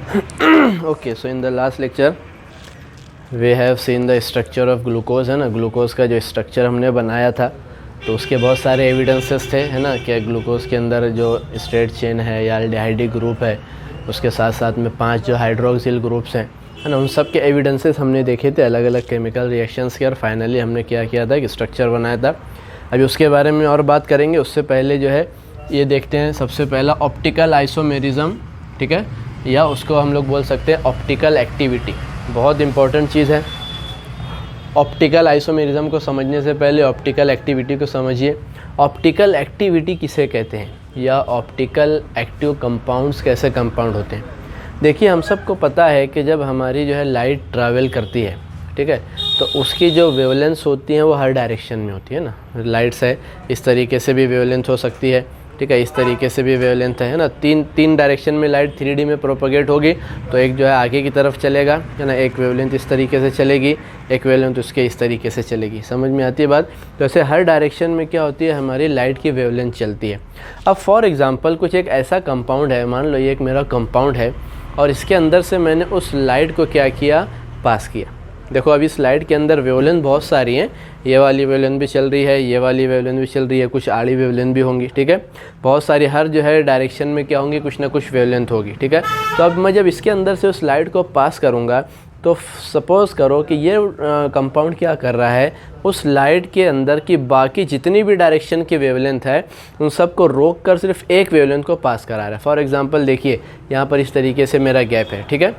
Okay, so in the last lecture we have seen the structure of glucose, है ना। Glucose का जो structure हमने बनाया था तो उसके बहुत सारे एविडेंसेस थे, है ना, कि ग्लूकोज के अंदर जो स्ट्रेट चेन है या एल्डिहाइडिक ग्रुप है, उसके साथ साथ में 5 जो हाइड्रोक्सिल ग्रुप्स हैं, है ना, उन सब के एविडेंसेस हमने देखे थे अलग अलग केमिकल रिएक्शंस के, और फाइनली हमने क्या किया था कि स्ट्रक्चर बनाया था। अभी उसके बारे में और बात करेंगे, उससे पहले जो है ये देखते हैं सबसे पहला ऑप्टिकल आइसोमेरिज्म, ठीक है, या उसको हम लोग बोल सकते हैं ऑप्टिकल एक्टिविटी। बहुत इंपॉर्टेंट चीज़ है। ऑप्टिकल आइसोमेरिज्म को समझने से पहले ऑप्टिकल एक्टिविटी को समझिए। ऑप्टिकल एक्टिविटी किसे कहते हैं, या ऑप्टिकल एक्टिव कंपाउंड्स कैसे कंपाउंड होते हैं। देखिए, हम सबको पता है कि जब हमारी जो है लाइट ट्रैवल करती है, ठीक है, तो उसकी जो वेवलेंस होती है वो हर डायरेक्शन में होती है ना। लाइट्स है, इस तरीके से भी वेवलेंथ हो सकती है, ठीक है, इस तरीके से भी वेवलेंथ है ना। तीन डायरेक्शन में लाइट 3D में प्रोपोगेट होगी, तो एक जो है आगे की तरफ चलेगा, है ना, एक वेवलेंथ इस तरीके से चलेगी, एक वेवलेंथ उसके इस तरीके से चलेगी। समझ में आती है बात। तो ऐसे हर डायरेक्शन में क्या होती है, हमारी लाइट की वेवलेंथ चलती है। अब फॉर एग्जांपल कुछ एक ऐसा कंपाउंड है, मान लो ये एक मेरा कंपाउंड है, और इसके अंदर से मैंने उस लाइट को क्या किया, पास किया। देखो, अभी इस लाइट के अंदर वेवलेंथ बहुत सारी हैं, ये वाली वेवलेंथ भी चल रही है, ये वाली वेवलेंथ भी चल रही है, कुछ आड़ी वेवलेंथ भी होंगी, ठीक है, बहुत सारी, हर जो है डायरेक्शन में क्या होंगी, कुछ ना कुछ वेवलेंथ होगी, ठीक है। तो अब मैं जब इसके अंदर से उस लाइट को पास करूँगा, तो सपोज़ करो कि ये कंपाउंड क्या कर रहा है, उस लाइट के अंदर की बाकी जितनी भी डायरेक्शन की वेवलेंथ है उन सबको रोक कर सिर्फ एक वेवलेंथ को पास करा रहा है। फॉर एग्जांपल देखिए, यहाँ पर इस तरीके से मेरा गैप है, ठीक है,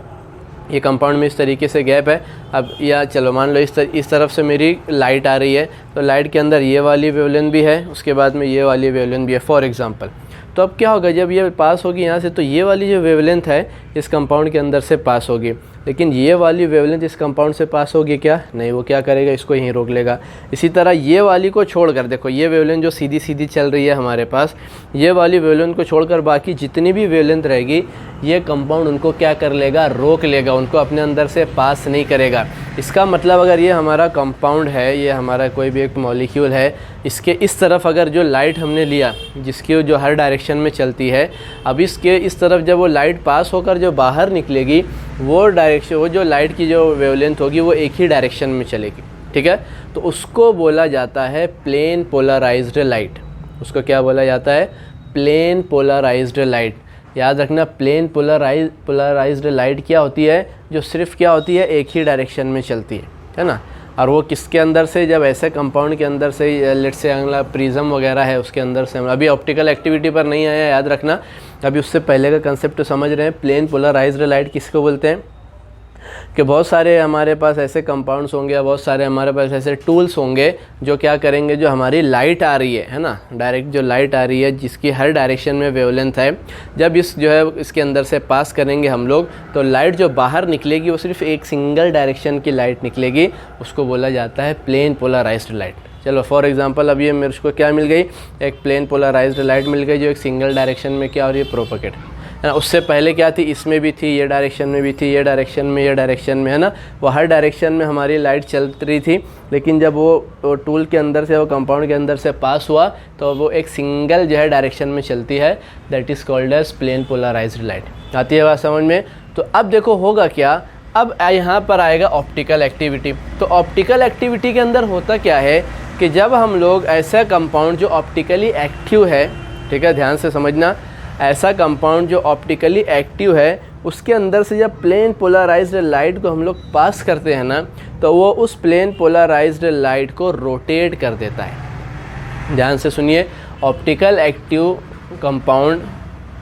ये कंपाउंड में इस तरीके से गैप है। अब या चलो मान लो इस तरफ से मेरी लाइट आ रही है, तो लाइट के अंदर ये वाली वेवलेंथ भी है, उसके बाद में ये वाली वेवलेंथ भी है फॉर एग्जांपल। तो अब क्या होगा, जब ये पास होगी यहाँ से, तो ये वाली जो वेवलेंथ है इस कंपाउंड के अंदर से पास होगी, लेकिन ये वाली वेवलेंथ इस कंपाउंड से पास होगी क्या, नहीं, वो क्या करेगा, इसको यहीं रोक लेगा। इसी तरह ये वाली को छोड़कर, देखो ये वेवलेंथ जो सीधी सीधी चल रही है हमारे पास, ये वाली वेवलेंथ को छोड़कर बाकी जितनी भी वेवलेंथ रहेगी ये कंपाउंड उनको क्या कर लेगा, रोक लेगा, उनको अपने अंदर से पास नहीं करेगा। इसका मतलब अगर ये हमारा कंपाउंड है, ये हमारा कोई भी एक मॉलिक्यूल है, इसके इस तरफ अगर जो लाइट हमने लिया, जिसकी जो हर डायरेक्शन में चलती है, अब इसके इस तरफ जब वो लाइट पास होकर जो बाहर निकलेगी, वो जो लाइट की जो वेवलेंथ होगी वो एक ही डायरेक्शन में चलेगी, ठीक है। तो उसको बोला जाता है प्लेन पोलराइज्ड लाइट। उसको क्या बोला जाता है, प्लेन पोलराइज्ड लाइट। याद रखना, प्लेन पोलराइज्ड लाइट क्या होती है, जो सिर्फ क्या होती है, एक ही डायरेक्शन में चलती है ना। और वो किसके अंदर से, जब ऐसे कंपाउंड के अंदर से, लेट से अगला प्रिज्म वगैरह है उसके अंदर से, अभी ऑप्टिकल एक्टिविटी पर नहीं आया, याद रखना, अभी उससे पहले का कंसेप्ट तो समझ रहे हैं। प्लेन पोलराइज्ड लाइट किसको बोलते हैं, कि बहुत सारे हमारे पास ऐसे कंपाउंड्स होंगे या बहुत सारे हमारे पास ऐसे टूल्स होंगे जो क्या करेंगे, जो हमारी लाइट आ रही है ना, डायरेक्ट जो लाइट आ रही है जिसकी हर डायरेक्शन में वेवलेंथ है, जब इस जो है इसके अंदर से पास करेंगे हम लोग, तो लाइट जो बाहर निकलेगी वो सिर्फ एक सिंगल डायरेक्शन की लाइट निकलेगी, उसको बोला जाता है प्लेन पोलराइज्ड लाइट। चलो फॉर एग्जांपल अब ये मेरे को क्या मिल गई, एक प्लेन पोलराइज्ड लाइट मिल गई, जो एक सिंगल डायरेक्शन में क्या हो रही है, प्रोपोगेट, है ना। उससे पहले क्या थी, इसमें भी थी, ये डायरेक्शन में भी थी, ये डायरेक्शन में, ये डायरेक्शन में, है ना, वो हर डायरेक्शन में हमारी लाइट चल रही थी, लेकिन जब वो टूल के अंदर से, वो कंपाउंड के अंदर से पास हुआ, तो वो एक सिंगल जो है डायरेक्शन में चलती है, that is called as plane polarized light. आती है बात समझ में। तो अब देखो होगा क्या, अब यहाँ पर आएगा ऑप्टिकल एक्टिविटी। तो ऑप्टिकल एक्टिविटी के अंदर होता क्या है कि जब हम लोग ऐसा कंपाउंड जो ऑप्टिकली एक्टिव है, ठीक है, ध्यान से समझना, ऐसा कंपाउंड जो ऑप्टिकली एक्टिव है उसके अंदर से जब प्लेन पोलराइज्ड लाइट को हम लोग पास करते हैं ना, तो वो उस प्लेन पोलराइज्ड लाइट को रोटेट कर देता है। ध्यान से सुनिए, ऑप्टिकल एक्टिव कंपाउंड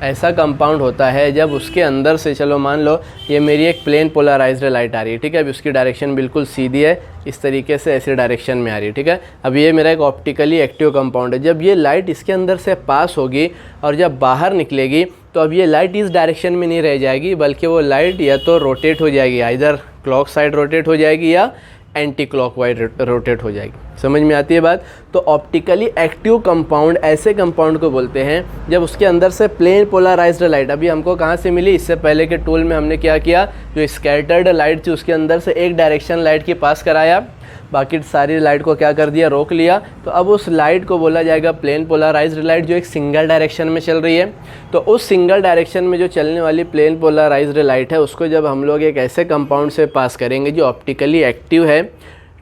ऐसा कंपाउंड होता है जब उसके अंदर से, चलो मान लो ये मेरी एक प्लेन पोलराइज्ड लाइट आ रही है, ठीक है, अभी उसकी डायरेक्शन बिल्कुल सीधी है, इस तरीके से ऐसी डायरेक्शन में आ रही है, ठीक है। अब ये मेरा एक ऑप्टिकली एक्टिव कंपाउंड है, जब ये लाइट इसके अंदर से पास होगी और जब बाहर निकलेगी, तो अब ये लाइट इस डायरेक्शन में नहीं रह जाएगी, बल्कि वो लाइट या तो रोटेट हो जाएगी, इधर क्लॉक साइड रोटेट हो जाएगी या एंटी क्लॉकवाइज रोटेट हो जाएगी। समझ में आती है बात। तो ऑप्टिकली एक्टिव कंपाउंड ऐसे कंपाउंड को बोलते हैं जब उसके अंदर से प्लेन पोलराइज्ड लाइट, अभी हमको कहाँ से मिली, इससे पहले के टूल में हमने क्या किया, जो स्कैटर्ड लाइट थी उसके अंदर से एक डायरेक्शन लाइट की पास कराया, बाकी सारी लाइट को क्या कर दिया, रोक लिया। तो अब उस लाइट को बोला जाएगा प्लेन पोलराइज्ड लाइट, जो एक सिंगल डायरेक्शन में चल रही है। तो उस सिंगल डायरेक्शन में जो चलने वाली प्लेन पोलराइज्ड लाइट है उसको जब हम लोग एक ऐसे कंपाउंड से पास करेंगे जो ऑप्टिकली एक्टिव है,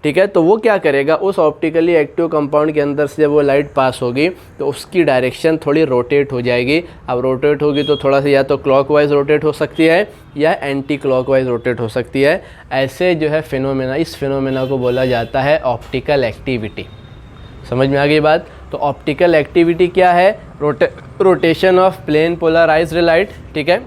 ठीक है, तो वो क्या करेगा, उस ऑप्टिकली एक्टिव कंपाउंड के अंदर से जब वो लाइट पास होगी तो उसकी डायरेक्शन थोड़ी रोटेट हो जाएगी। अब रोटेट होगी तो थोड़ा सा या तो क्लॉकवाइज रोटेट हो सकती है या एंटी क्लॉकवाइज रोटेट हो सकती है। ऐसे जो है फिनोमेना, इस फिनोमेना को बोला जाता है ऑप्टिकल एक्टिविटी। समझ में आ गई बात। तो ऑप्टिकल एक्टिविटी क्या है, rotation of plane polarized light, ठीक है,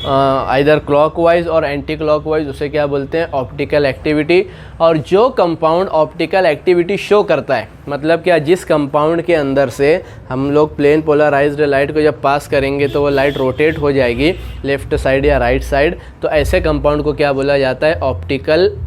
आइदर क्लॉकवाइज और एंटी क्लॉकवाइज, उसे क्या बोलते हैं, ऑप्टिकल एक्टिविटी। और जो कंपाउंड ऑप्टिकल एक्टिविटी शो करता है, मतलब क्या, जिस कंपाउंड के अंदर से हम लोग प्लेन पोलराइज्ड लाइट को जब पास करेंगे तो वो लाइट रोटेट हो जाएगी लेफ्ट साइड या राइट साइड, तो ऐसे कंपाउंड को क्या बोला जाता है,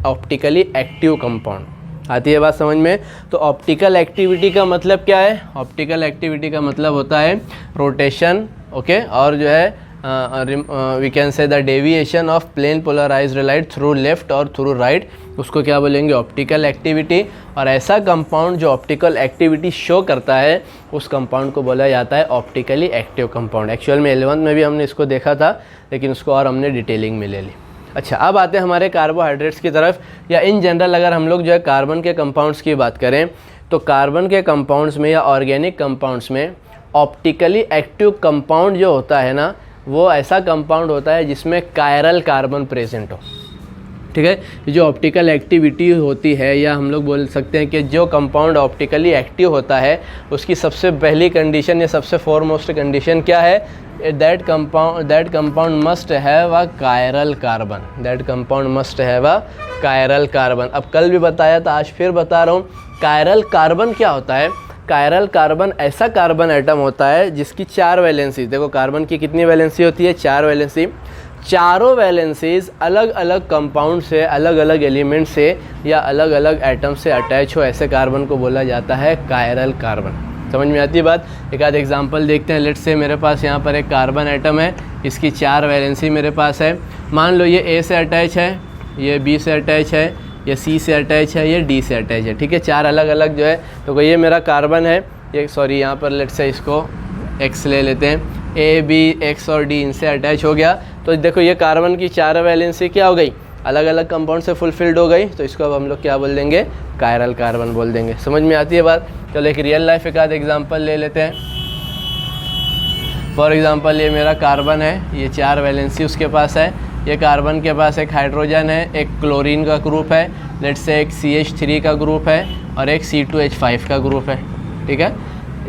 ऑप्टिकली एक्टिव कंपाउंड। आती है बात समझ में। तो ऑप्टिकल एक्टिविटी का मतलब क्या है, ऑप्टिकल एक्टिविटी का मतलब होता है रोटेशन, ओके, और जो है we can say the deviation of plane polarized light through left और थ्रू राइट, उसको क्या बोलेंगे, ऑप्टिकल एक्टिविटी। और ऐसा कंपाउंड जो ऑप्टिकल एक्टिविटी शो करता है उस कंपाउंड को बोला जाता है ऑप्टिकली एक्टिव कंपाउंड। एक्चुअल में 11th में भी हमने इसको देखा था, लेकिन उसको और हमने डिटेलिंग में ले ली। अच्छा, अब आते हैं हमारे कार्बोहाइड्रेट्स की तरफ, या इन जनरल अगर हम लोग जो है कार्बन के कंपाउंड्स की बात करें तो कार्बन के कंपाउंड्स में या ऑर्गेनिक कंपाउंड्स में ऑप्टिकली एक्टिव कंपाउंड जो होता है ना, वो ऐसा कंपाउंड होता है जिसमें कायरल कार्बन प्रेजेंट हो, ठीक है। जो ऑप्टिकल एक्टिविटी होती है, या हम लोग बोल सकते हैं कि जो कंपाउंड ऑप्टिकली एक्टिव होता है उसकी सबसे पहली कंडीशन या सबसे फोरमोस्ट कंडीशन क्या है, that compound must have a chiral carbon, that compound must have a chiral carbon. अब कल भी बताया था, आज फिर बता रहा हूँ, कायरल कार्बन क्या होता है। कायरल कार्बन ऐसा कार्बन एटम होता है जिसकी 4 वैलेंसी, देखो कार्बन की कितनी वैलेंसी होती है, 4 वैलेंसी, चारों वैलेंसीज अलग अलग कंपाउंड से, अलग अलग एलिमेंट से या अलग अलग एटम से अटैच हो, ऐसे कार्बन को बोला जाता है कायरल कार्बन। समझ में आती है बात। एक आध एग्जांपल देखते हैं। लेट्स से मेरे पास यहाँ पर एक कार्बन एटम है, इसकी 4 वैलेंसी मेरे पास है। मान लो ये ए से अटैच है, ये बी से अटैच है, ये सी से अटैच है, ये डी से अटैच है, ठीक है, 4 अलग अलग जो है। तो ये मेरा कार्बन है, ये सॉरी यहाँ पर लेट्स से इसको एक्स ले लेते हैं, ए बी एक्स और डी इनसे अटैच हो गया। तो देखो ये कार्बन की 4 वैलेंसी क्या हो गई, अलग अलग कंपाउंड से फुलफिल्ड हो गई। तो इसको अब हम लोग क्या बोल देंगे, कायरल कार्बन बोल देंगे। समझ में आती है बात। चलो एक रियल लाइफ एक आध एग्जाम्पल ले लेते हैं। फॉर एग्ज़ाम्पल ये मेरा कार्बन है, ये 4 वैलेंसी उसके पास है। ये कार्बन के पास एक हाइड्रोजन है, एक क्लोरीन का ग्रुप है, लेट्स से एक CH3 का ग्रुप है और एक C2H5 का ग्रुप है, ठीक है।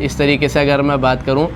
इस तरीके से अगर मैं बात करूं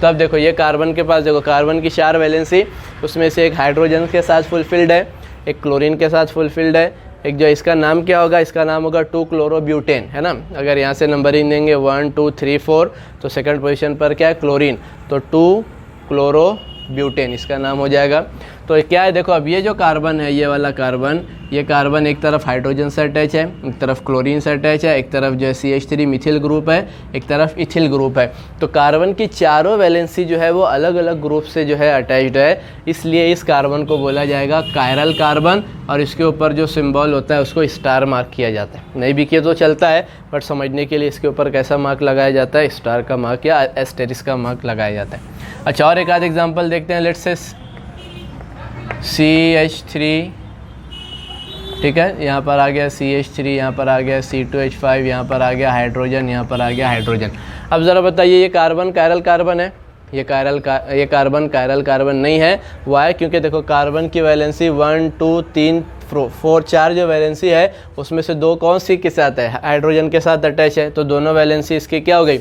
तब देखो ये कार्बन के पास, देखो कार्बन की 4 वैलेंसी, उसमें से एक हाइड्रोजन के साथ फुलफिल्ड है, एक क्लोरीन के साथ फुलफिल्ड है, एक जो इसका नाम क्या होगा, इसका नाम होगा 2-क्लोरोब्यूटेन, है ना। अगर यहाँ से नंबरिंग देंगे 1 2 3 4 तो सेकंड पोजीशन पर क्या है, क्लोरीन, तो 2-क्लोरोब्यूटेन इसका नाम हो जाएगा। तो क्या है, देखो अब ये जो कार्बन है, ये वाला कार्बन, ये कार्बन एक तरफ हाइड्रोजन से अटैच है, एक तरफ क्लोरीन से अटैच है, एक तरफ जो है CH3 मिथिल ग्रुप है, एक तरफ इथिल ग्रुप है। तो कार्बन की चारों वैलेंसी जो है वो अलग अलग ग्रुप से जो है अटैच्ड है, इसलिए इस कार्बन को बोला जाएगा कायरल कार्बन। और इसके ऊपर जो सिंबल होता है उसको स्टार मार्क किया जाता है। नहीं भी किया तो चलता है, बट समझने के लिए इसके ऊपर कैसा मार्क लगाया जाता है, स्टार का मार्क या एस्टेरिस्क का मार्क लगाया जाता है। अच्छा, और एक आध एग्जाम्पल देखते हैं। लेट्स से CH3, ठीक है, यहाँ पर आ गया CH3, यहाँ पर आ गया C2H5, यहाँ पर आ गया हाइड्रोजन, यहाँ पर आ गया हाइड्रोजन। अब ज़रा बताइए ये कार्बन कायरल कार्बन है, ये कार्बन कायरल कार्बन नहीं है। वाई? क्योंकि देखो कार्बन की वैलेंसी 1 2 3 4 4 जो वैलेंसी है उसमें से 2 कौन सी के साथ है, हाइड्रोजन के साथ अटैच है। तो दोनों वैलेंसी इसकी क्या हो गई,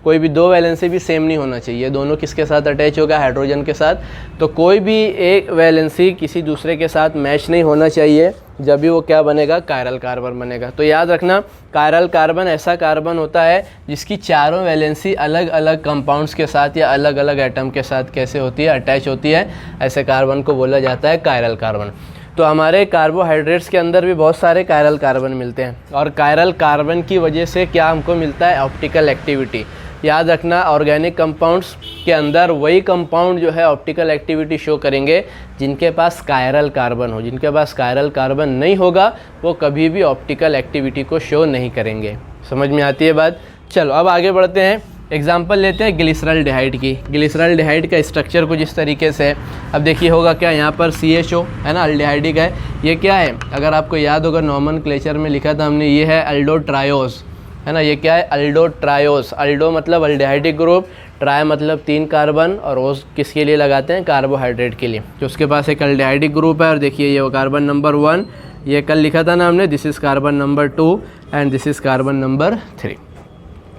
कोई भी 2 वैलेंसी भी सेम नहीं होना चाहिए, दोनों किसके साथ अटैच होगा, हाइड्रोजन के साथ। तो कोई भी एक वैलेंसी किसी दूसरे के साथ मैच नहीं होना चाहिए, जब भी वो क्या बनेगा, कायरल कार्बन बनेगा। तो याद रखना, कायरल कार्बन ऐसा कार्बन होता है जिसकी चारों वैलेंसी अलग अलग कंपाउंड्स के साथ या अलग अलग एटम के साथ कैसे होती है, अटैच होती है। ऐसे कार्बन को बोला जाता है कायरल कार्बन। तो हमारे कार्बोहाइड्रेट्स के अंदर भी बहुत सारे कायरल कार्बन मिलते हैं, और कायरल कार्बन की वजह से क्या हमको मिलता है, ऑप्टिकल एक्टिविटी। याद रखना, ऑर्गेनिक कंपाउंड्स के अंदर वही कंपाउंड जो है ऑप्टिकल एक्टिविटी शो करेंगे जिनके पास कायरल कार्बन हो। जिनके पास कायरल कार्बन नहीं होगा वो कभी भी ऑप्टिकल एक्टिविटी को शो नहीं करेंगे। समझ में आती है बात? चलो अब आगे बढ़ते हैं, एग्जाम्पल लेते हैं ग्लिसरॉल्डिहाइड की। ग्लिसरॉल्डिहाइड का स्ट्रक्चर कुछ इस तरीके से है। अब देखिए होगा क्या, यहाँ पर CHO है ना, अल्डिहाइडिक है। ये क्या है, अगर आपको याद होगा नॉमेनक्लेचर में लिखा था हमने, ये है अल्डोट्रायोस, है ना। ये क्या है, अल्डोट्रायोस। अल्डो मतलब अल्डिहाइडिक ग्रुप, ट्राई मतलब 3 कार्बन, और ओस किसके लिए लगाते हैं, कार्बोहाइड्रेट के लिए। तो उसके पास एक अल्डिहाइडिक ग्रुप है, और देखिए ये वो कार्बन नंबर 1, ये कल लिखा था ना हमने, this is carbon number 2 and this is carbon number 3।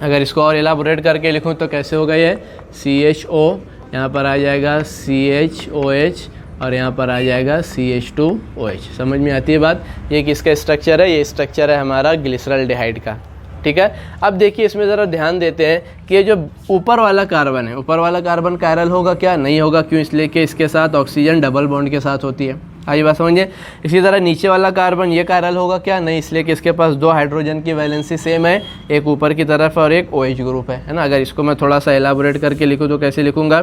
अगर इसको और एलाबोरेट करके लिखूं तो कैसे होगा, ये CHO, यहाँ पर आ जाएगा CHOH, और यहाँ पर आ जाएगा CH2OH। समझ में आती है बात? ये किसका स्ट्रक्चर है, ये स्ट्रक्चर है हमारा ग्लिसरॉल्डिहाइड का। ठीक है, अब देखिए इसमें ज़रा ध्यान देते हैं कि ये जो ऊपर वाला कार्बन है, ऊपर वाला कार्बन कायरल होगा क्या, नहीं होगा। क्यों? इसलिए कि इसके साथ ऑक्सीजन डबल बॉन्ड के साथ होती है। आइए बात समझिए। इसी तरह नीचे वाला कार्बन ये कायरल होगा क्या, नहीं, इसलिए कि इसके पास 2 हाइड्रोजन की वैलेंसी सेम है, एक ऊपर की तरफ और एक OH ग्रुप है ना। अगर इसको मैं थोड़ा सा एलाबोरेट करके लिखूँ तो कैसे लिखूँगा,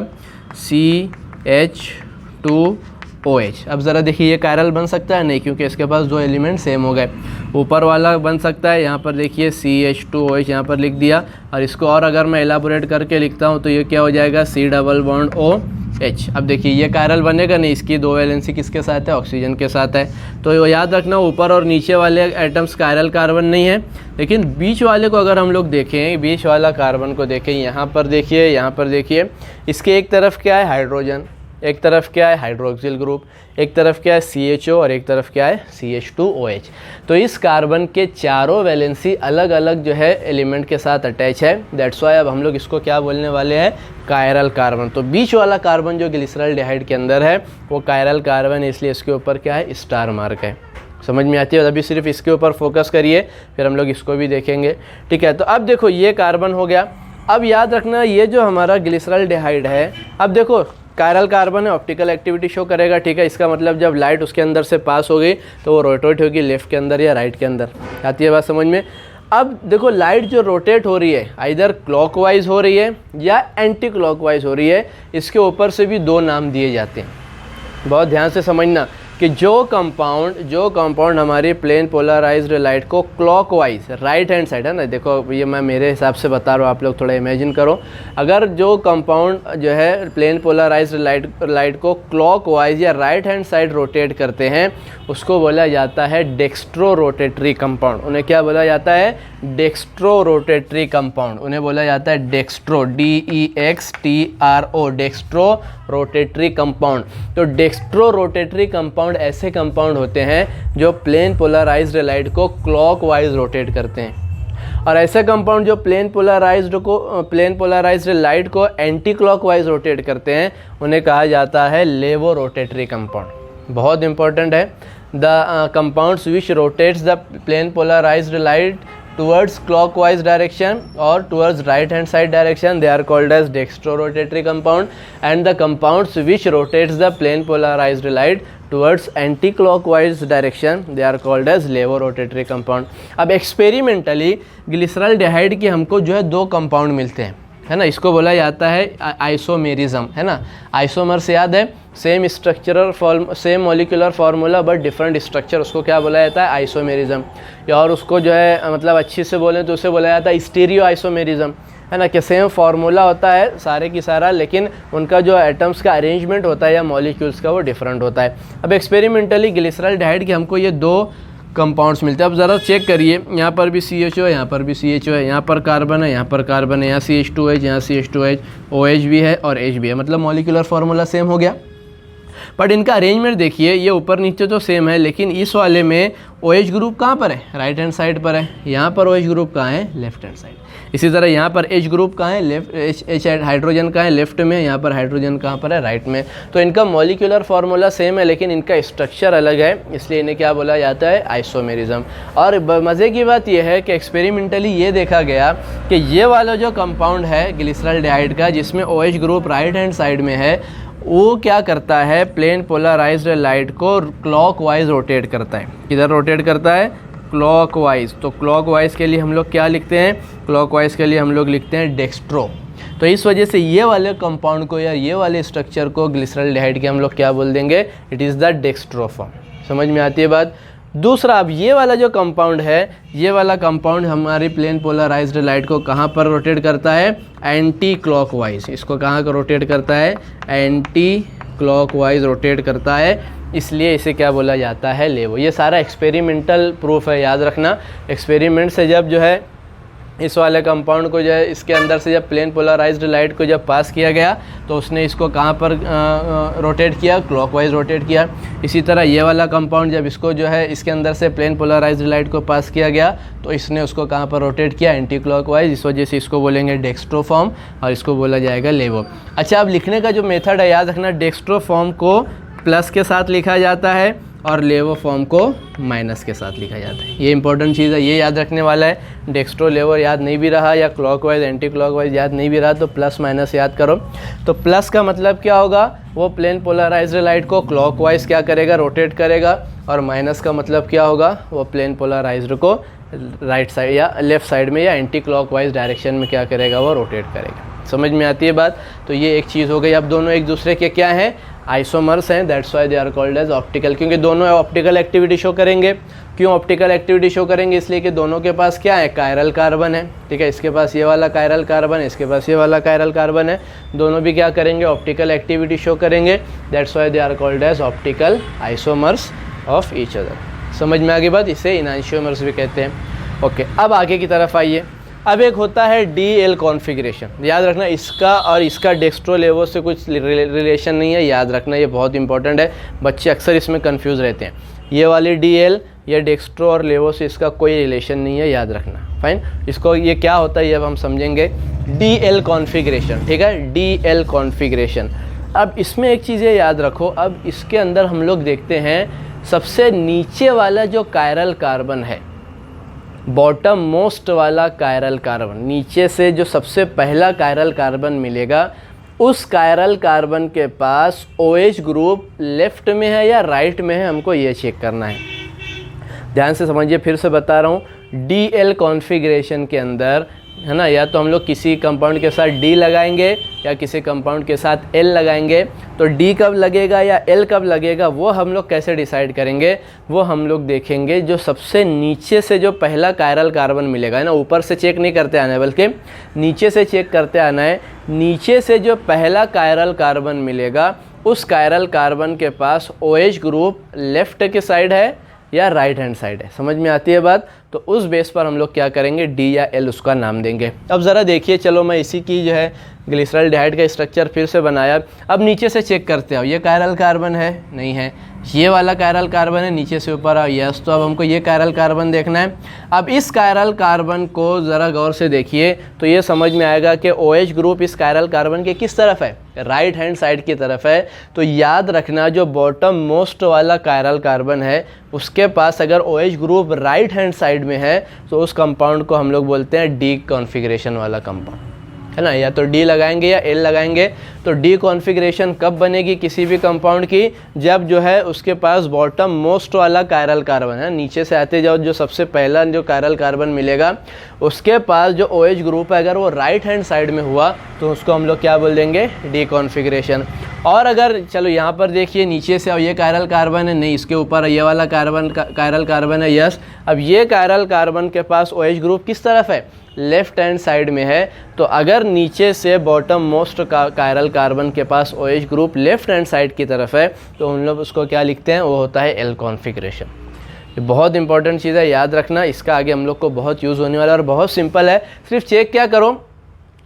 CH2OH। अब ज़रा देखिए ये कायरल बन सकता है, नहीं, क्योंकि इसके पास 2 एलिमेंट सेम हो गए। ऊपर वाला बन सकता है, यहाँ पर देखिए CH2OH यहाँ पर लिख दिया, और इसको और अगर मैं एलाबोरेट करके लिखता हूँ तो ये क्या हो जाएगा, C डबल बॉन्ड OH। अब देखिए ये कायरल बनेगा नहीं, इसकी 2 वैलेंसी किसके साथ है, ऑक्सीजन के साथ है। तो याद रखना ऊपर और नीचे वाले एटम्स कायरल कार्बन नहीं है, लेकिन बीच वाले को अगर हम लोग देखें, बीच वाला कार्बन को देखें, यहाँ पर देखिए, यहाँ पर देखिए, इसके एक तरफ क्या है, हाइड्रोजन, एक तरफ क्या है, हाइड्रोक्सिल ग्रुप, एक तरफ क्या है, CHO, और एक तरफ क्या है, CH2OH। तो इस कार्बन के चारों वैलेंसी अलग अलग जो है एलिमेंट के साथ अटैच है। दैट्स वाई अब हम लोग इसको क्या बोलने वाले हैं, कायरल कार्बन। तो बीच वाला कार्बन जो ग्लिसरॉल्डिहाइड के अंदर है वो कायरल कार्बन है, इसलिए इसके ऊपर क्या है, स्टार मार्क है। समझ में आती है? अभी सिर्फ इसके ऊपर फोकस करिए, फिर हम लोग इसको भी देखेंगे। ठीक है, तो अब देखो ये कार्बन हो गया। अब याद रखना ये जो हमारा ग्लिसरॉल्डिहाइड है, अब देखो कायरल कार्बन है, ऑप्टिकल एक्टिविटी शो करेगा। ठीक है, इसका मतलब जब लाइट उसके अंदर से पास हो गई तो वो रोटेट होगी लेफ्ट के अंदर या राइट के अंदर। आती है बात समझ में? अब देखो लाइट जो रोटेट हो रही है, आइदर क्लॉकवाइज हो रही है या एंटी क्लॉकवाइज हो रही है, इसके ऊपर से भी 2 नाम दिए जाते हैं। बहुत ध्यान से समझना कि जो कंपाउंड हमारी प्लेन पोलराइज्ड लाइट को क्लॉकवाइज, राइट हैंड साइड है ना, देखो ये मैं मेरे हिसाब से बता रहा हूँ, आप लोग थोड़ा इमेजिन करो। अगर जो कंपाउंड जो है प्लेन पोलराइज्ड लाइट को क्लॉकवाइज या राइट हैंड साइड रोटेट करते हैं, उसको बोला जाता है डेक्स्ट्रो रोटेटरी कंपाउंड। उन्हें क्या बोला जाता है, डेक्स्ट्रो रोटेटरी कंपाउंड। उन्हें बोला जाता है dextro, DEXTRO, dextro rotatory compound. तो डेक्स्ट्रो रोटेटरी कंपाउंड ऐसे कंपाउंड होते हैं जो प्लेन पोलराइज्ड लाइट को क्लॉकवाइज रोटेट करते हैं, और ऐसे कंपाउंड जो प्लेन पोलराइज्ड लाइट को एंटी क्लॉकवाइज रोटेट करते हैं उन्हें कहा जाता है लेवो रोटेटरी कंपाउंड। बहुत इंपॉर्टेंट है। The compounds which rotates the plane polarized light towards clockwise direction or towards right hand side direction, they are called as dextrorotatory compound, and the compounds which rotates the plane polarized light towards anti-clockwise direction, they are called as levorotatory compound. अब experimentally glyceraldehyde के हमको जो है 2 compound मिलते हैं, है ना। इसको बोला जाता है आइसोमेरिज्म, है ना। आइसोमर से याद है, same structural form, same molecular formula but different structure, उसको क्या बोला जाता है, आइसोमेरिज्म। और उसको जो है मतलब अच्छी से बोलें तो उसे बोला जाता है स्टीरियो आइसोमेरिज्म, है ना, कि सेम फार्मूला होता है सारे की सारा, लेकिन उनका जो एटम्स का अरेंजमेंट होता है या मॉलिक्यूल्स का वो डिफरेंट होता है। अब एक्सपेरिमेंटली ग्लिसरॉल्डिहाइड के हमको ये 2 कंपाउंड्स मिलते हैं। अब ज़रा चेक करिए, यहाँ पर भी CHO है, यहाँ पर भी CHO है, यहाँ पर कार्बन है, यहाँ पर कार्बन है, यहाँ CH2H, यहाँ CH2H, OH भी है और H भी है, मतलब मॉलिक्यूलर फार्मूला सेम हो गया। बट इनका अरेंजमेंट देखिए, ये ऊपर नीचे तो सेम है, लेकिन इस वाले में OH ग्रुप कहाँ पर है, राइट हैंड साइड पर है। यहाँ पर OH ग्रुप कहाँ है, लेफ्ट हैंड साइड। इसी तरह यहाँ पर H ग्रुप कहाँ है, लेफ्ट, H हाइड्रोजन कहाँ है, लेफ्ट में। यहाँ पर हाइड्रोजन कहाँ पर है, राइट में। तो इनका मॉलिक्यूलर फार्मूला सेम है, लेकिन इनका स्ट्रक्चर अलग है, इसलिए इन्हें क्या बोला जाता है, आइसोमेरिज्म। और मज़े की बात यह है कि एक्सपेरिमेंटली ये देखा गया कि ये वाला जो कंपाउंड है ग्लिसरॉल्डिहाइड का, जिसमें OH group right hand side में है, वो क्या करता है, प्लेन पोलराइज्ड लाइट को क्लॉकवाइज रोटेट करता है। किधर रोटेट करता है? क्लॉकवाइज। तो क्लॉकवाइज के लिए हम लोग क्या लिखते हैं? क्लॉकवाइज के लिए हम लोग लिखते हैं डेक्स्ट्रो। तो इस वजह से ये वाले कंपाउंड को या ये वाले स्ट्रक्चर को ग्लिसरॉल्डिहाइड के हम लोग क्या बोल देंगे? It is the dextro form. समझ में आती है बात? दूसरा, अब ये वाला जो कंपाउंड है, ये वाला कंपाउंड हमारी प्लेन पोलराइज्ड लाइट को कहाँ पर रोटेट करता है? Anti clockwise. इसको कहाँ को रोटेट करता है? एंटी क्लॉकवाइज रोटेट करता है, इसलिए इसे क्या बोला जाता है? लेवो। ये सारा एक्सपेरिमेंटल प्रूफ है, याद रखना। एक्सपेरिमेंट से जब जो है इस वाले कंपाउंड को जो है इसके अंदर से जब प्लेन पोलराइज्ड लाइट को जब पास किया गया तो उसने इसको कहाँ पर रोटेट किया? क्लॉकवाइज रोटेट किया। इसी तरह ये वाला कंपाउंड जब इसको जो है इसके अंदर से प्लेन पोलराइज्ड लाइट को पास किया गया तो इसने उसको कहाँ पर रोटेट किया? Anti clockwise. इस वजह से इसको बोलेंगे डेक्स्ट्रो फॉर्म और इसको बोला जाएगा लेवो। अच्छा, अब लिखने का जो मेथड है याद रखना, डेक्स्ट्रो फॉर्म को प्लस के साथ लिखा जाता है और लेवो फॉर्म को माइनस के साथ लिखा जाता है। ये इंपॉर्टेंट चीज़ है, ये याद रखने वाला है। डेक्स्ट्रो लेवो याद नहीं भी रहा या क्लॉकवाइज एंटी क्लॉकवाइज याद नहीं भी रहा तो प्लस माइनस याद करो। तो प्लस का मतलब क्या होगा? वो प्लेन पोलराइज्ड लाइट को क्लॉकवाइज क्या करेगा? रोटेट करेगा। और माइनस का मतलब क्या होगा? वो प्लेन पोलराइज्ड को राइट साइड या लेफ्ट साइड में या एंटी क्लॉकवाइज डायरेक्शन में क्या करेगा? वो रोटेट करेगा। समझ में आती है बात? तो ये एक चीज़ हो गई। अब दोनों एक दूसरे के क्या हैं? आइसोमर्स हैं, that's why they are called as optical, क्योंकि दोनों ऑप्टिकल एक्टिविटी शो करेंगे। क्यों ऑप्टिकल एक्टिविटी शो करेंगे? इसलिए कि दोनों के पास क्या है? कायरल कार्बन है। ठीक है, इसके पास ये वाला कायरल कार्बन है, इसके पास ये वाला कायरल कार्बन है। दोनों भी क्या करेंगे? ऑप्टिकल एक्टिविटी शो करेंगे, that's why they are called as optical isomers of each other. समझ में आ गई बात? इसे इनांशियोमर्स भी कहते हैं। ओके, अब आगे की तरफ आइए। अब एक होता है DL कॉन्फ़िगरेशन। याद रखना, इसका और इसका डेक्स्ट्रो लेवो से कुछ रिलेशन नहीं है, याद रखना, ये बहुत इंपॉर्टेंट है। बच्चे अक्सर इसमें कंफ्यूज रहते हैं। ये वाली DL, ये डेक्स्ट्रो और लेवो से इसका कोई रिलेशन नहीं है, याद रखना। फाइन, इसको ये क्या होता है ये अब हम समझेंगे। DL कॉन्फ़िगरेशन, ठीक है, DL कॉन्फ़िगरेशन। अब इसमें एक चीज़ ये याद रखो, अब इसके अंदर हम लोग देखते हैं सबसे नीचे वाला जो कायरल कार्बन है, बॉटम मोस्ट वाला कायरल कार्बन, नीचे से जो सबसे पहला कायरल कार्बन मिलेगा, उस कायरल कार्बन के पास OH ग्रुप लेफ्ट में है या राइट में है, हमको ये चेक करना है। ध्यान से समझिए, फिर से बता रहा हूँ। DL कॉन्फ़िगरेशन के अंदर है ना, या तो हम लोग किसी कंपाउंड के साथ D लगाएंगे या किसी कंपाउंड के साथ L लगाएंगे। तो D कब लगेगा या L कब लगेगा वो हम लोग कैसे डिसाइड करेंगे? वो हम लोग देखेंगे जो सबसे नीचे से जो पहला कायरल कार्बन मिलेगा, है ना, ऊपर से चेक नहीं करते आना है बल्कि नीचे से चेक करते आना है। नीचे से जो पहला कायरल कार्बन मिलेगा, उस कायरल कार्बन के पास OH ग्रुप लेफ्ट के साइड है या राइट हैंड साइड है। समझ में आती है बात? तो उस बेस पर हम लोग क्या करेंगे? D या L उसका नाम देंगे। अब ज़रा देखिए, चलो मैं इसी की जो है ग्लिसरॉल्डिहाइड का स्ट्रक्चर फिर से बनाया। अब नीचे से चेक करते हो, ये कायरल कार्बन है? नहीं है। ये वाला कायरल कार्बन है, नीचे से ऊपर आओ, यस। तो अब हमको ये कायरल कार्बन देखना है। अब इस कायरल कार्बन को ज़रा गौर से देखिए तो ये समझ में आएगा कि OH ग्रुप इस कायरल कार्बन के किस तरफ है? राइट हैंड साइड की तरफ है। तो याद रखना, जो बॉटम मोस्ट वाला कायरल कार्बन है उसके पास अगर OH group right hand side में है तो उस कंपाउंड को हम लोग बोलते हैं D कॉन्फ़िगरेशन वाला कंपाउंड, है ना। या तो D लगाएंगे या L लगाएंगे। तो D कॉन्फ़िगरेशन कब बनेगी किसी भी कंपाउंड की? जब जो है उसके पास बॉटम मोस्ट वाला कायरल कार्बन है, नीचे से आते जाओ, जो सबसे पहला जो कायरल कार्बन मिलेगा उसके पास जो OH ग्रुप है अगर वो राइट हैंड साइड में हुआ तो उसको हम लोग क्या बोल देंगे? D configuration. और अगर चलो यहाँ पर देखिए, नीचे से अब ये कायरल कार्बन है, नहीं, इसके ऊपर ये वाला कायरल कार्बन है, यस। अब ये कायरल कार्बन के पास OH ग्रुप किस तरफ है? लेफ्ट हैंड साइड में है। तो अगर नीचे से बॉटम मोस्ट कायरल कार्बन के पास OH group left hand side की तरफ है तो हम लोग उसको क्या लिखते हैं? वो होता है L कॉन्फ़िगरेशन। ये बहुत इंपॉर्टेंट चीज़ है, याद रखना। इसका आगे हम लोग को बहुत यूज़ होने वाला है और बहुत सिंपल है। सिर्फ चेक क्या करो,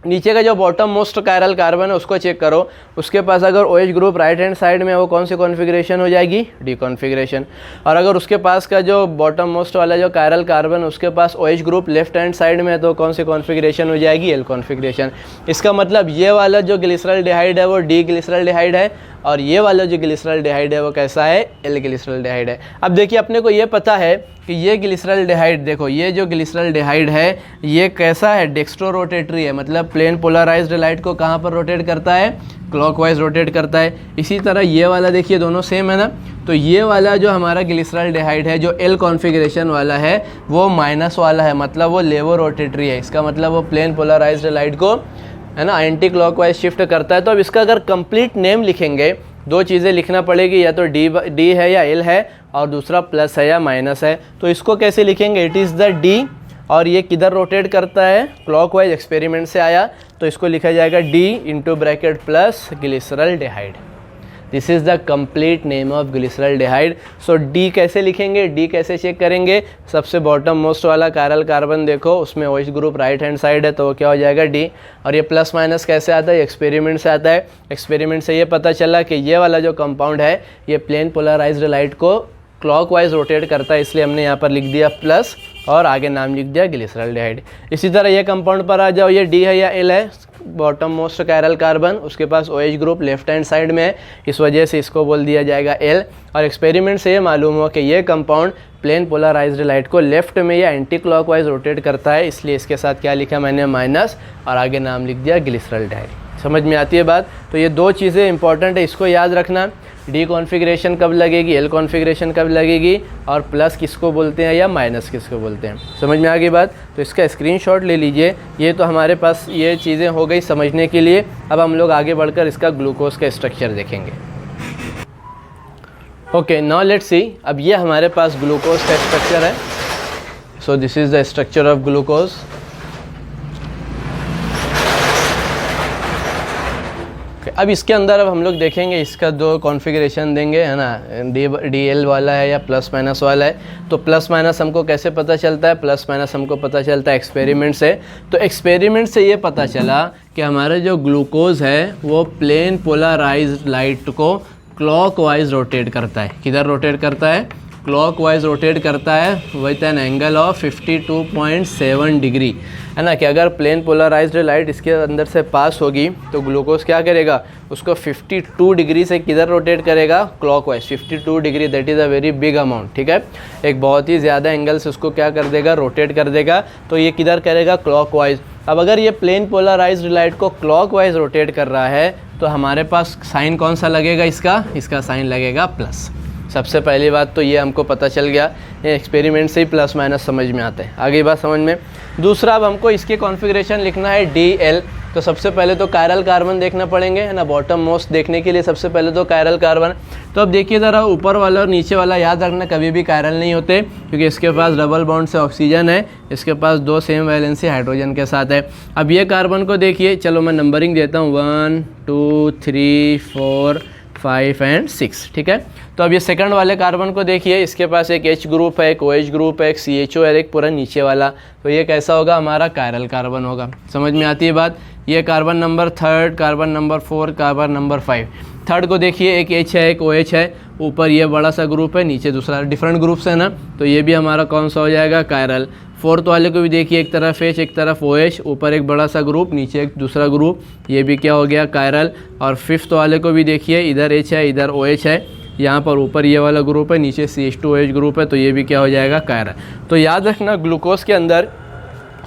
नीचे का जो बॉटम मोस्ट कायरल कार्बन है उसको चेक करो, उसके पास अगर OH group right hand side में है वो कौन सी कॉन्फ़िगरेशन हो जाएगी? D configuration. और अगर उसके पास का जो बॉटम मोस्ट वाला जो कायरल कार्बन उसके पास OH group left hand side में है तो कौन सी कॉन्फ़िगरेशन हो जाएगी? L configuration. इसका मतलब ये वाला जो ग्लिसरॉल्डिहाइड है वो D ग्लिसरॉल्डिहाइड है और ये वाला जो ग्लिसरॉल्डिहाइड है वो कैसा है? L ग्लिसरॉल्डिहाइड है। अब देखिए, अपने को ये पता है कि ये ग्लिसरॉल्डिहाइड, देखो ये जो ग्लिसरॉल्डिहाइड है ये कैसा है? डेक्स्ट्रो रोटेटरी है, मतलब प्लेन पोलराइज्ड लाइट को कहाँ पर रोटेट करता है? क्लॉकवाइज रोटेट करता है। इसी तरह ये वाला देखिए दोनों सेम है ना, तो ये वाला जो हमारा ग्लिसरॉल्डिहाइड है जो एल कॉन्फ़िगरेशन वाला है वो माइनस वाला है, मतलब वो लेवो रोटेटरी है। इसका मतलब वो प्लेन पोलराइज्ड लाइट को है ना एंटी क्लॉकवाइज शिफ्ट करता है। तो अब इसका अगर कंप्लीट नेम लिखेंगे, दो चीज़ें लिखना पड़ेगी, या तो डी है या एल है, और दूसरा प्लस है या माइनस है। तो इसको कैसे लिखेंगे, इट इज़ द डी, और ये किधर रोटेट करता है, क्लॉकवाइज, एक्सपेरिमेंट से आया, तो इसको लिखा जाएगा D into bracket plus glyceraldehyde. This is the complete name of glyceraldehyde. So D कैसे लिखेंगे, डी कैसे चेक करेंगे, सबसे बॉटम मोस्ट वाला कायरल कार्बन देखो, उसमें OH group right hand side है, तो वो क्या हो जाएगा डी। और ये प्लस माइनस कैसे आता है, एक्सपेरिमेंट से आता है। एक्सपेरिमेंट से ये पता चला कि ये वाला जो कंपाउंड है ये प्लेन पोलराइज्ड लाइट को क्लॉकवाइज रोटेट करता है, इसलिए हमने यहाँ पर लिख दिया प्लस और आगे नाम लिख दिया ग्लिसरॉल्डिहाइड। इसी तरह ये कंपाउंड पर आ जाओ, ये डी है या एल है, बॉटम मोस्ट कायरल कार्बन, उसके पास OH group left hand side में है, इस वजह से इसको बोल दिया जाएगा एल। और एक्सपेरिमेंट से ये मालूम हुआ कि ये कंपाउंड प्लेन पोलराइज्ड लाइट को लेफ्ट में या एंटी क्लॉकवाइज रोटेट करता है, इसलिए इसके साथ क्या लिखा मैंने माइनस, और आगे नाम लिख दिया ग्लिसरॉल्डिहाइड। समझ में आती है बात। तो ये दो चीज़ें इंपॉर्टेंट है, इसको याद रखना, डी कॉन्फ़िगरेशन कब लगेगी, एल कॉन्फ़िगरेशन कब लगेगी, और प्लस किसको बोलते हैं या माइनस किसको बोलते हैं। समझ में आ गई बात। तो इसका स्क्रीनशॉट ले लीजिए। ये तो हमारे पास ये चीज़ें हो गई समझने के लिए। अब हम लोग आगे बढ़कर इसका ग्लूकोज का स्ट्रक्चर देखेंगे। Okay, now let's see. अब ये हमारे पास ग्लूकोज का स्ट्रक्चर है। So this is the structure of glucose. अब इसके अंदर अब हम लोग देखेंगे, इसका दो कॉन्फ़िगरेशन देंगे, है ना, डी एल वाला है या प्लस माइनस वाला है। तो प्लस माइनस हमको कैसे पता चलता है, प्लस माइनस हमको पता चलता है एक्सपेरिमेंट से। तो एक्सपेरिमेंट से ये पता चला कि हमारा जो ग्लूकोज है वो प्लेन पोलराइज्ड लाइट को क्लॉकवाइज रोटेट करता है। किधर रोटेट करता है, क्लॉकवाइज रोटेट करता है with an angle of 52.7 degree, है ना। कि अगर प्लेन पोलराइज्ड लाइट इसके अंदर से पास होगी तो ग्लूकोज क्या करेगा, उसको 52 डिग्री से किधर रोटेट करेगा, clockwise. 52 degree, that is a very big amount, ठीक है। एक बहुत ही ज़्यादा एंगल से उसको क्या कर देगा, रोटेट कर देगा। तो ये किधर करेगा, क्लॉकवाइज। अब अगर ये प्लेन पोलराइज्ड लाइट को क्लॉकवाइज रोटेट कर रहा है तो हमारे पास साइन कौन सा लगेगा, इसका साइन लगेगा प्लस। सबसे पहली बात तो ये हमको पता चल गया, ये एक्सपेरिमेंट से ही प्लस माइनस समझ में आता है। आगे बात समझ में। दूसरा, अब हमको इसके कॉन्फ़िगरेशन लिखना है डी एल। तो सबसे पहले तो कायरल कार्बन देखना पड़ेंगे, है ना। बॉटम मोस्ट देखने के लिए सबसे पहले तो कायरल कार्बन। तो अब देखिए ज़रा, ऊपर वाला और नीचे वाला याद रखना, कभी भी कायरल नहीं होते, क्योंकि इसके पास डबल बॉन्ड से ऑक्सीजन है, इसके पास दो सेम वैलेंसी हाइड्रोजन के साथ है। अब ये कार्बन को देखिए, चलो मैं नंबरिंग देता हूँ, 1 2 3 4 5 एंड 6, ठीक है। तो अब ये सेकंड वाले कार्बन को देखिए, इसके पास एक H ग्रुप है, एक OH ग्रुप है, एक CHO है, एक पूरा नीचे वाला। तो ये कैसा होगा, हमारा कायरल कार्बन होगा। समझ में आती है बात। ये carbon number 3, carbon number 4, carbon number 5। Third को देखिए, एक H है, एक OH है, ऊपर ये बड़ा सा ग्रुप है, नीचे दूसरा, डिफरेंट ग्रुप्स है ना, तो ये भी हमारा कौन सा हो जाएगा, कायरल। फोर्थ वाले को भी देखिए, एक तरफ H एक तरफ OH, ऊपर एक बड़ा सा ग्रुप, नीचे एक दूसरा ग्रुप, ये भी क्या हो गया, कायरल। और फिफ्थ वाले को भी देखिए, इधर H है, इधर OH है, यहाँ पर ऊपर ये वाला ग्रुप है, नीचे CH2OH ग्रुप है, तो ये भी क्या हो जाएगा, कायरल। तो याद रखना, ग्लूकोज के अंदर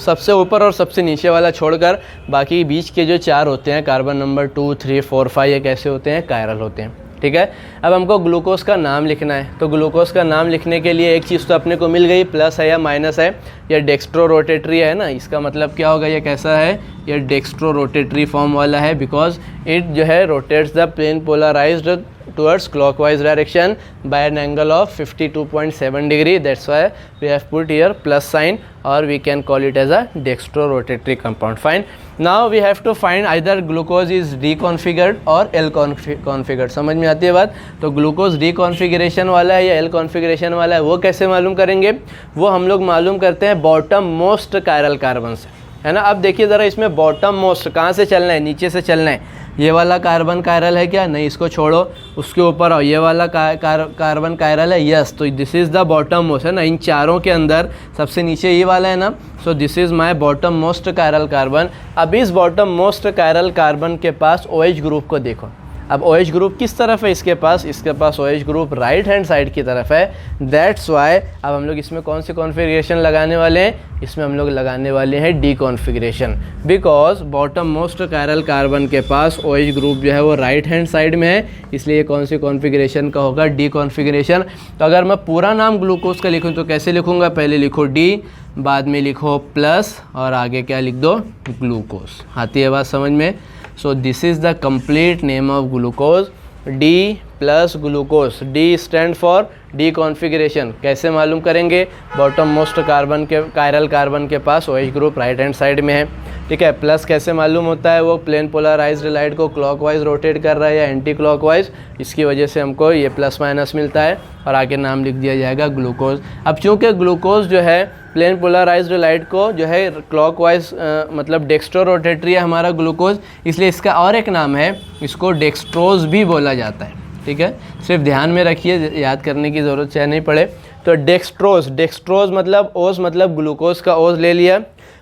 सबसे ऊपर और सबसे नीचे वाला छोड़कर बाकी बीच के जो चार होते हैं, कार्बन नंबर 2 3 4 5, ये कैसे होते हैं, कायरल होते हैं, ठीक है। अब हमको ग्लूकोज का नाम लिखना है। तो ग्लूकोज का नाम लिखने के लिए एक चीज़ तो अपने को मिल गई, प्लस है या माइनस है, या डेक्स्ट्रो रोटेटरी है ना। इसका मतलब क्या होगा, ये कैसा है, ये डेक्स्ट्रो रोटेटरी फॉर्म वाला है, बिकॉज इट जो है rotates the plane polarized towards clockwise direction by an angle of 52.7 degree. That's why we have put here plus sign, or we can call it as a dextro-rotatory compound. Fine. Now we have to find either glucose is deconfigured or L configured. समझ में आती है बात। तो glucose deconfiguration वाला है या L configuration वाला है, वो कैसे मालूम करेंगे, वो हम लोग मालूम करते हैं बॉटम मोस्ट कायरल कार्बन से, है ना। अब देखिए ज़रा, इसमें बॉटम मोस्ट कहाँ से चलना है, नीचे से चलना है। ये वाला कार्बन कायरल है क्या, नहीं, इसको छोड़ो, उसके ऊपर आओ, ये वाला कार्बन कायरल है, यस। तो this is the bottom most, है ना। इन चारों के अंदर सबसे नीचे ये वाला है ना, so this is my bottom most chiral carbon. अब इस बॉटम मोस्ट कायरल कार्बन के पास OH ग्रुप को देखो। अब OH ग्रुप किस तरफ है इसके पास OH group right hand side की तरफ है। दैट्स वाई अब हम लोग इसमें कौन सी कॉन्फ़िगरेशन लगाने वाले हैं, इसमें हम लोग लगाने वाले हैं D configuration, because bottom most chiral carbon के पास OH ग्रुप जो है वो राइट हैंड साइड में है, इसलिए कौन सी कॉन्फ़िगरेशन का होगा, डी कॉन्फ़िगरेशन। तो अगर मैं पूरा नाम ग्लूकोज का लिखूँ तो कैसे लिखूँगा, पहले लिखो डी, बाद में लिखो प्लस और आगे क्या लिख दो, ग्लूकोज। आती है बात समझ में। So this is the complete name of glucose, D plus glucose. D stand for D configuration. कैसे मालूम करेंगे, बॉटम मोस्ट कार्बन के कायरल कार्बन के पास OH group right hand side में है, ठीक है। प्लस कैसे मालूम होता है, वो प्लेन पोलराइज्ड लाइट को क्लॉकवाइज रोटेट कर रहा है या एंटी क्लॉकवाइज, इसकी वजह से हमको ये प्लस माइनस मिलता है और आगे नाम लिख दिया जाएगा ग्लूकोज। अब चूँकि ग्लूकोज जो है प्लेन पोलराइज्ड लाइट को जो है क्लॉकवाइज मतलब डेक्स्ट्रो रोटेटरी है हमारा ग्लूकोज, इसलिए इसका और एक नाम है, इसको डेक्स्ट्रोज भी बोला जाता है, ठीक है। सिर्फ ध्यान में रखिए, याद करने की ज़रूरत चाहे नहीं पड़े। तो डेक्स्ट्रोज मतलब ओज, मतलब ग्लूकोज का ओज ले लिया,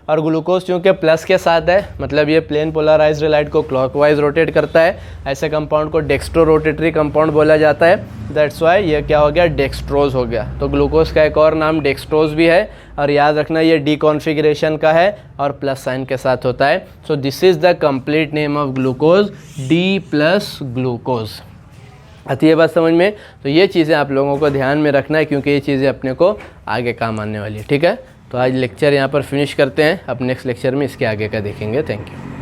और ग्लूकोज चूँकि प्लस के साथ है मतलब ये प्लेन पोलराइज्ड लाइट को क्लॉकवाइज रोटेट करता है, ऐसे कंपाउंड को डेक्स्ट्रो रोटेटरी कंपाउंड बोला जाता है। दैट्स वाई ये क्या हो गया, डेक्स्ट्रोज हो गया। तो ग्लूकोज का एक और नाम डेक्स्ट्रोज भी है, और याद रखना ये डी कॉन्फ़िगरेशन का है और प्लस साइन के साथ होता है। So this is the complete name of glucose, D plus glucose. आती है बात समझ में। तो ये चीज़ें आप लोगों को ध्यान में रखना है, क्योंकि ये चीज़ें अपने को आगे काम आने वाली है, ठीक है। तो आज लेक्चर यहाँ पर फिनिश करते हैं, अब नेक्स्ट लेक्चर में इसके आगे का देखेंगे। Thank you.